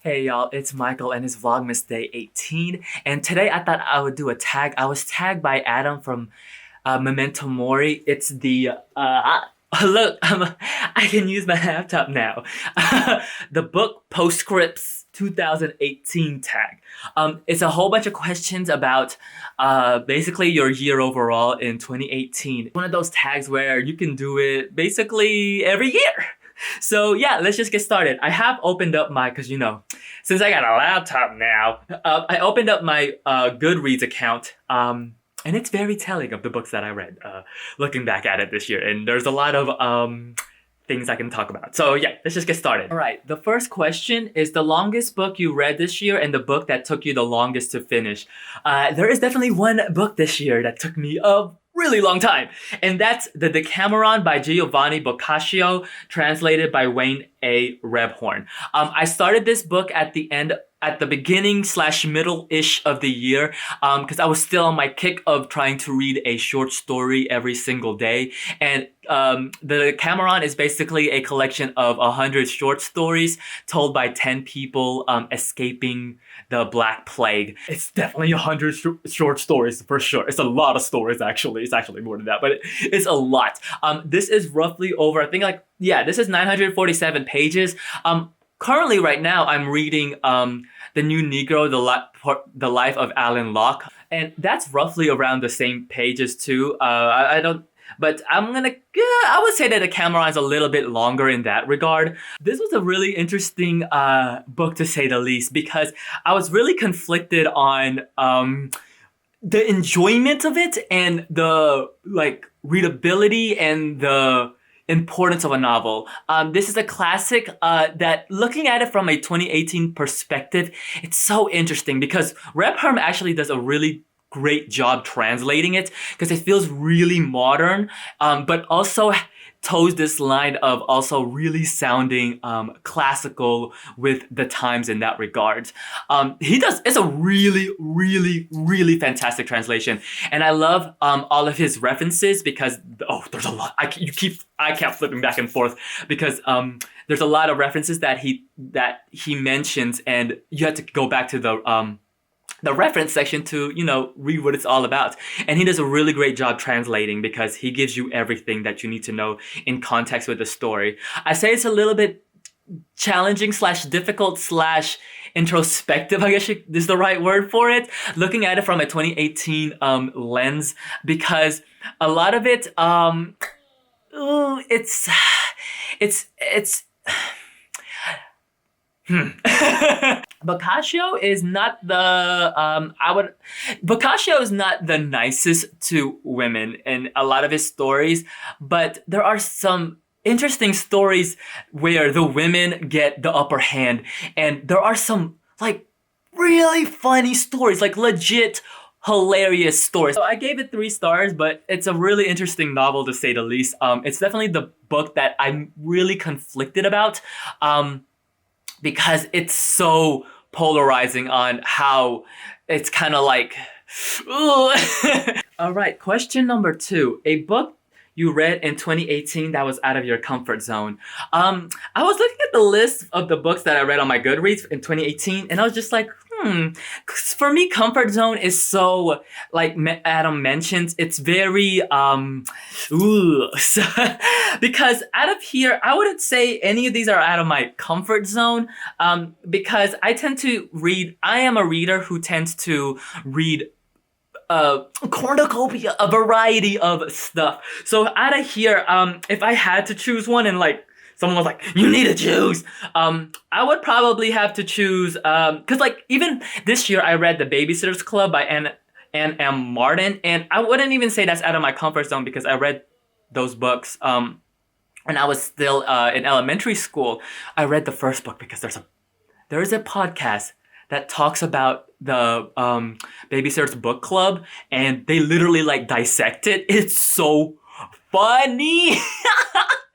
Hey y'all, it's Michael and it's Vlogmas Day 18. And today I thought I would do a tag. I was tagged by Adam from Memento Mori. It's the, look, I can use my laptop now. The book Postscripts 2018 tag. It's a whole bunch of questions about basically your year overall in 2018. One of those tags where you can do it basically every year. So yeah, let's just get started. I have opened up my, cause since I got a laptop now, I opened up my Goodreads account, and it's very telling of the books that I read, looking back at it this year. And there's a lot of things I can talk about. So yeah, let's just get started. All right, the first question is the longest book you read this year and the book that took you the longest to finish. There is definitely one book this year that took me a really long time, and that's The Decameron by Giovanni Boccaccio, translated by Wayne A. Rebhorn. I started this book at the beginning / middle-ish of the year, because I was still on my kick of trying to read a short story every single day. And The Decameron is basically a collection of 100 short stories told by 10 people escaping the Black Plague. It's definitely 100 short stories for sure. It's a lot of stories, actually. It's actually more than that, but it's a lot. This is roughly over, I think this is 947 pages. Currently, right now, I'm reading The New Negro, The Life of Alan Locke, and that's roughly around the same pages too. But I would say that The Decameron is a little bit longer in that regard. This was a really interesting book, to say the least, because I was really conflicted on the enjoyment of it and the readability and the importance of a novel. This is a classic that, looking at it from a 2018 perspective, it's so interesting because Rebhorn actually does a really great job translating it because it feels really modern, but also toes this line of also really sounding classical with the times in that regard. It's a really, really, really fantastic translation. And I love all of his references because, there's a lot. I kept flipping back and forth because there's a lot of references that he mentions, and you have to go back to the reference section to, read what it's all about. And he does a really great job translating because he gives you everything that you need to know in context with the story. I say it's a little bit challenging / difficult / introspective, I guess is the right word for it, looking at it from a 2018 lens, because a lot of it, Boccaccio is not Boccaccio is not the nicest to women in a lot of his stories, but there are some interesting stories where the women get the upper hand, and there are some really funny stories, legit hilarious stories. So I gave it 3 stars, but it's a really interesting novel, to say the least. It's definitely the book that I'm really conflicted about, because it's so polarizing on how it's kind of All right, question number 2. A book you read in 2018 that was out of your comfort zone. I was looking at the list of the books that I read on my Goodreads in 2018, and I was just like, for me, comfort zone is so, Adam mentioned, it's very, because out of here, I wouldn't say any of these are out of my comfort zone, because I am a reader who tends to read cornucopia, a variety of stuff. So out of here, if I had to choose one and someone was like, you need to choose, I would probably have to choose, because even this year I read The Babysitter's Club by Anne M. Martin, and I wouldn't even say that's out of my comfort zone because I read those books when I was still in elementary school. I read the first book because there is a podcast that talks about the Babysitter's Book Club, and they literally dissect it. It's so funny.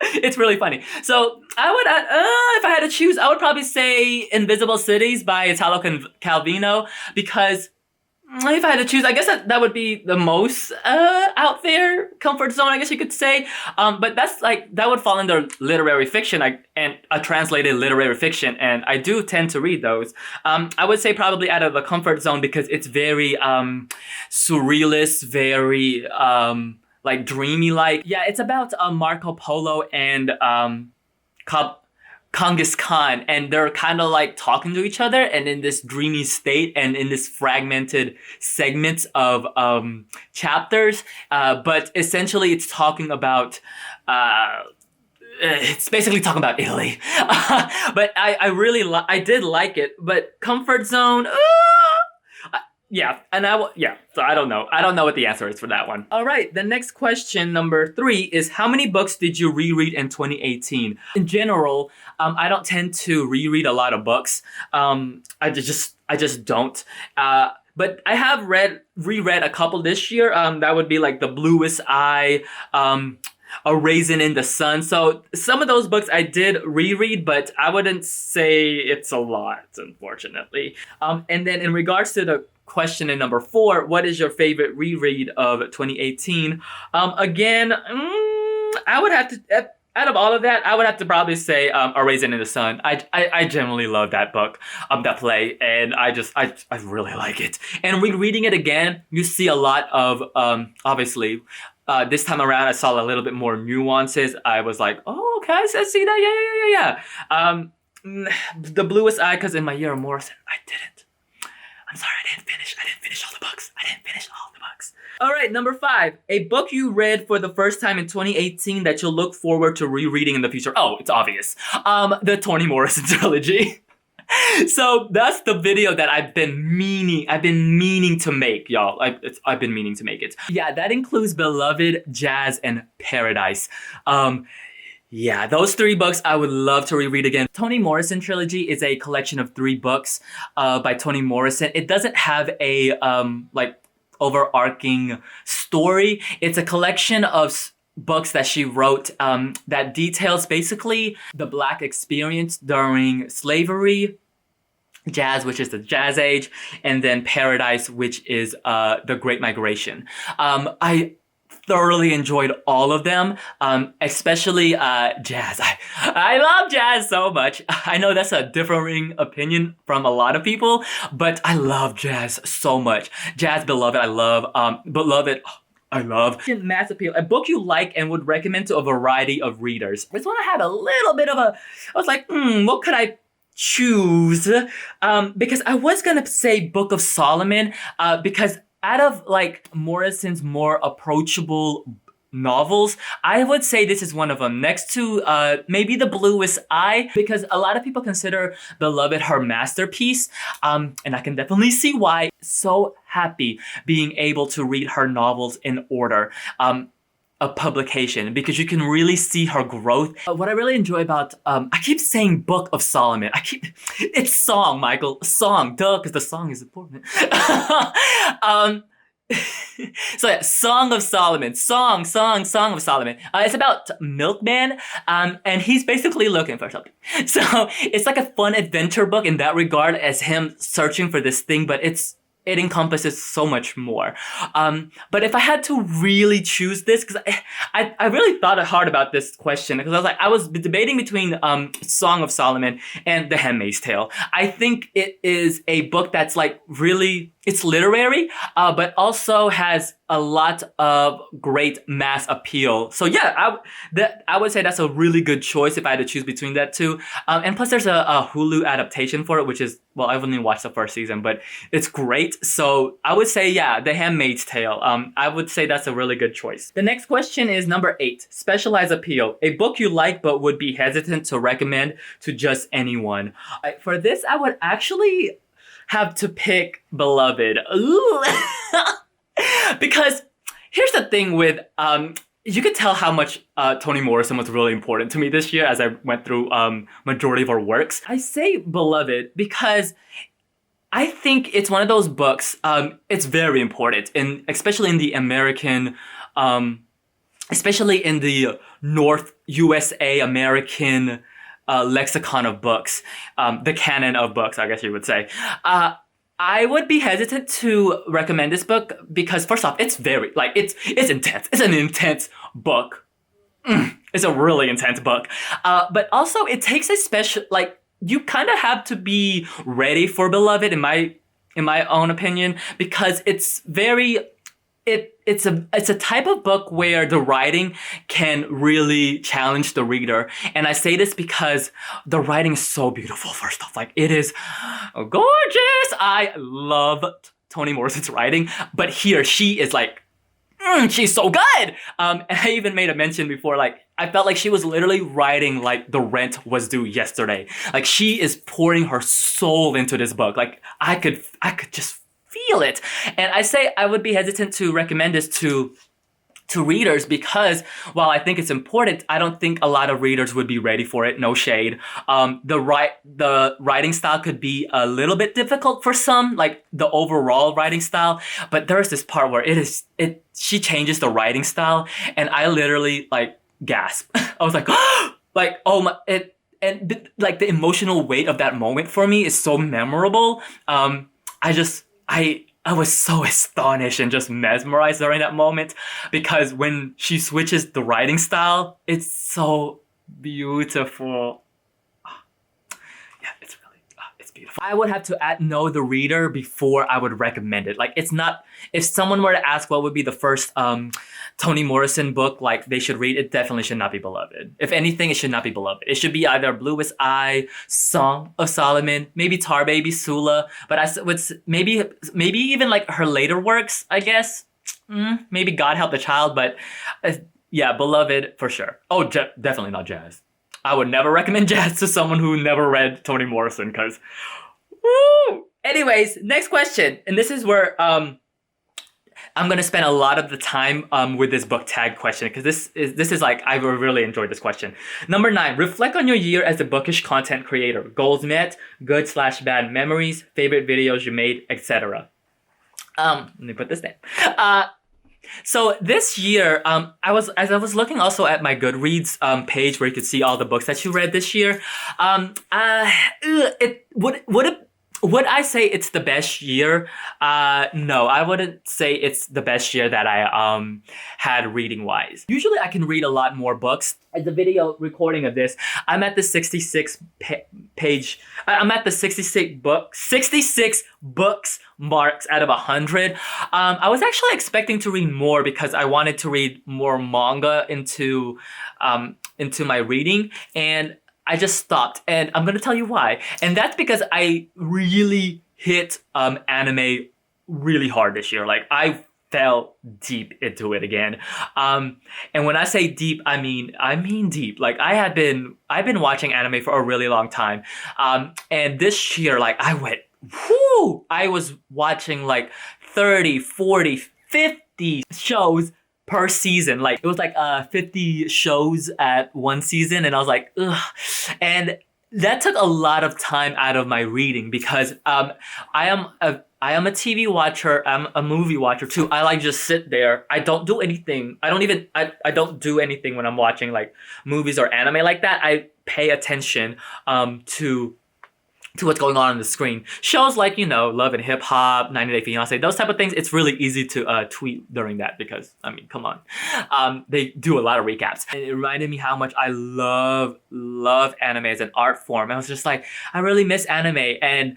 It's really funny. So I would, if I had to choose, I would probably say Invisible Cities by Italo Calvino, because if I had to choose, I guess that would be the most out there comfort zone, I guess you could say. But that's like, that would fall under literary fiction, and a translated literary fiction, and I do tend to read those. I would say probably out of the comfort zone because it's very surrealist, very like dreamy like. Yeah, it's about Marco Polo and Genghis Khan, and they're kind of like talking to each other and in this dreamy state and in this fragmented segments of chapters. But essentially it's talking about it's basically talking about Italy. But I did like it, but comfort zone, yeah, and so I don't know. I don't know what the answer is for that one. All right, the next question, number 3, is how many books did you reread in 2018? In general, I don't tend to reread a lot of books. I just don't. But I have reread a couple this year. That would be like The Bluest Eye, A Raisin in the Sun. So some of those books I did reread, but I wouldn't say it's a lot, unfortunately. And then in regards to the question in number 4, what is your favorite reread of 2018? Again, I would have to, out of all of that, I would have to probably say A Raisin in the Sun. I generally love that book, that play, and I really like it. And rereading it again, you see a lot of, obviously, this time around, I saw a little bit more nuances. I was like, oh, okay, I see that, yeah. The Bluest Eye, because in my year of Morrison, I didn't. I'm sorry, I didn't finish all the books. All right, number 5, a book you read for the first time in 2018 that you'll look forward to rereading in the future. Oh, it's obvious. The Toni Morrison trilogy. So that's the video that I've been meaning to make, y'all. I've been meaning to make it. Yeah, that includes Beloved, Jazz, and Paradise. Yeah, those 3 books I would love to reread again. Toni Morrison trilogy is a collection of 3 books by Toni Morrison. It doesn't have a like overarching story. It's a collection of books that she wrote that details basically the Black experience during slavery, Jazz, which is the Jazz Age, and then Paradise, which is the Great Migration. I thoroughly enjoyed all of them, especially Jazz. I love Jazz so much. I know that's a differing opinion from a lot of people, but I love Jazz so much. Jazz, Beloved, I love. Beloved, I love. Mass Appeal, a book you like and would recommend to a variety of readers. This one I had a little bit of I was like, what could I choose? Because I was gonna say Book of Solomon, because out of like Morrison's more approachable novels, I would say this is one of them. Next to maybe The Bluest Eye, because a lot of people consider Beloved her masterpiece, and I can definitely see why. So happy being able to read her novels in order of publication, because you can really see her growth. What I really enjoy about, I keep saying Book of Solomon. It's song, Michael, song, duh, because the song is important. So yeah, Song of Solomon, Song of Solomon. It's about Milkman, and he's basically looking for something. So it's like a fun adventure book in that regard, as him searching for this thing, but it encompasses so much more. But if I had to really choose this, because I really thought hard about this question, because I was debating between Song of Solomon and The Handmaid's Tale. I think it is a book that's like really, it's literary, but also has a lot of great mass appeal. So yeah, I would say that's a really good choice if I had to choose between that two. And plus there's a Hulu adaptation for it, which is, well, I've only watched the first season, but it's great. So I would say, yeah, The Handmaid's Tale. I would say that's a really good choice. The next question is number 8, Specialized Appeal. A book you like but would be hesitant to recommend to just anyone. For this, I would actually have to pick Beloved. Ooh. Because here's the thing with, you could tell how much Toni Morrison was really important to me this year as I went through majority of her works. I say Beloved because I think it's one of those books, it's very important, and especially in the American, especially in the North USA American lexicon of books, the canon of books, I guess you would say. I would be hesitant to recommend this book because first off, it's very like it's intense. It's an intense book. It's a really intense book. But also it takes a special like you kind of have to be ready for Beloved in my own opinion because it's very it's a type of book where the writing can really challenge the reader. And I say this because the writing is so beautiful, first off. Like it is gorgeous. I love Toni Morrison's writing, but here she is like she's so good. And I even made a mention before, like, I felt like she was literally writing like the rent was due yesterday. Like she is pouring her soul into this book. Like I could just feel it. And I say I would be hesitant to recommend this to readers because while I think it's important, I don't think a lot of readers would be ready for it. No shade. The writing style could be a little bit difficult for some, like the overall writing style. But there's this part where she changes the writing style, and I literally like gasp. I was like, like oh my like the emotional weight of that moment for me is so memorable. I was so astonished and just mesmerized during that moment because when she switches the writing style, it's so beautiful. Yeah, it's really, it's beautiful. I would have to know the reader before I would recommend it. Like it's not, if someone were to ask what would be the first Toni Morrison book like they should read, it definitely should not be Beloved. If anything, it should not be Beloved. It should be either Bluest Eye, Song of Solomon, maybe Tar Baby Sula, but I would maybe even like her later works, I guess. Maybe God Help the Child, but yeah, Beloved for sure. Oh, definitely not Jazz. I would never recommend Jazz to someone who never read Toni Morrison because, woo! Anyways, next question, and this is where I'm gonna spend a lot of the time with this book tag question because this is like I really enjoyed this question. Number 9, reflect on your year as a bookish content creator. Goals met, good/bad memories, favorite videos you made, etc. Let me put this down. So this year, I was looking also at my Goodreads page where you could see all the books that you read this year. Would I say it's the best year? No, I wouldn't say it's the best year that I had reading wise. Usually I can read a lot more books. As the video recording of this, I'm at the 66 page. I'm at the 66 books marks out of 100. I was actually expecting to read more because I wanted to read more manga into my reading, and I just stopped, and I'm gonna tell you why. And that's because I really hit anime really hard this year. Like I fell deep into it again. And when I say deep, I mean deep. Like I've been watching anime for a really long time. And this year, like I was watching like 30, 40, 50 shows per season. Like it was like 50 shows at one season, and I was like, ugh. And that took a lot of time out of my reading because I am a TV watcher. I'm a movie watcher too. I like just sit there. I don't do anything. I don't do anything when I'm watching like movies or anime like that. I pay attention to what's going on the screen. Shows like, Love and Hip Hop, 90 Day Fiance, those type of things, it's really easy to tweet during that because, come on. They do a lot of recaps. And it reminded me how much I love anime as an art form. I was just like, I really miss anime. And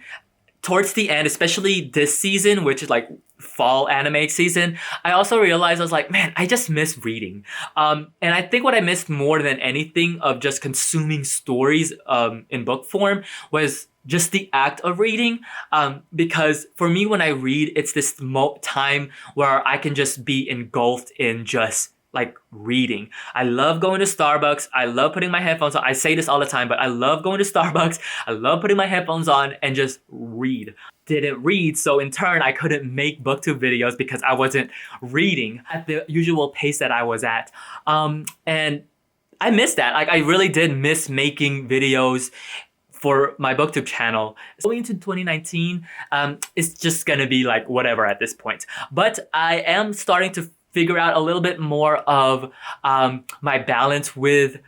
towards the end, especially this season, which is like fall anime season, I also realized I was like, man, I just miss reading. And I think what I missed more than anything of just consuming stories in book form was just the act of reading. Because for me, when I read, it's this time where I can just be engulfed in just like reading. I love going to Starbucks. I love putting my headphones on. I say this all the time, but I love going to Starbucks. I love putting my headphones on and just read. Didn't read, so in turn, I couldn't make booktube videos because I wasn't reading at the usual pace that I was at. And I missed that. Like I really did miss making videos for my booktube channel. Going into 2019, it's just gonna be like whatever at this point. But I am starting to figure out a little bit more of my balance with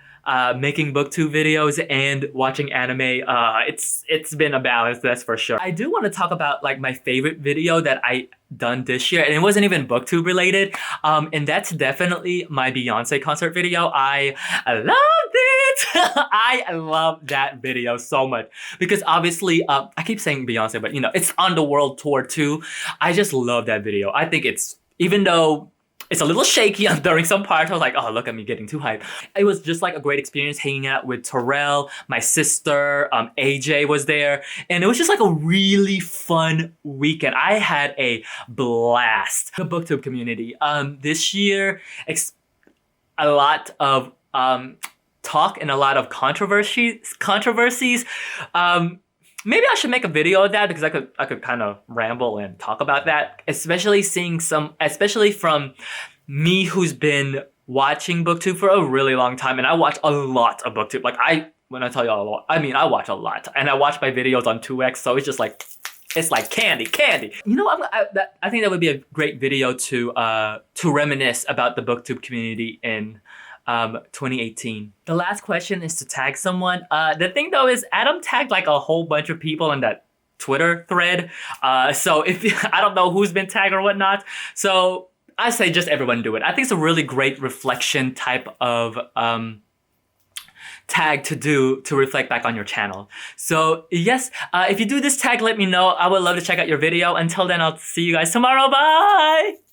making booktube videos and watching anime. It's been a balance, that's for sure. I do want to talk about like my favorite video that I done this year, and it wasn't even booktube related, and that's definitely my Beyonce concert video. I loved it. I love that video so much because obviously I keep saying Beyonce, but you know, it's on the world tour too. I just love that video. I think it's, even though it's a little shaky during some parts, I was like, oh, look at me getting too hyped. It was just like a great experience hanging out with Terrell, my sister, AJ was there, and it was just like a really fun weekend. I had a blast. The booktube community this year, a lot of talk and a lot of controversies. Maybe I should make a video of that because I could kind of ramble and talk about that, especially from me who's been watching booktube for a really long time, and I watch a lot of booktube. Like when I tell you a lot, I mean I watch a lot, and I watch my videos on 2x, so it's just like, it's like candy. You know, I think that would be a great video to reminisce about the booktube community in 2018. The last question is to tag someone. The thing though is Adam tagged like a whole bunch of people in that Twitter thread. So if I don't know who's been tagged or whatnot. So I say just everyone do it. I think it's a really great reflection type of tag to do to reflect back on your channel. So yes, if you do this tag, let me know. I would love to check out your video. Until then, I'll see you guys tomorrow. Bye!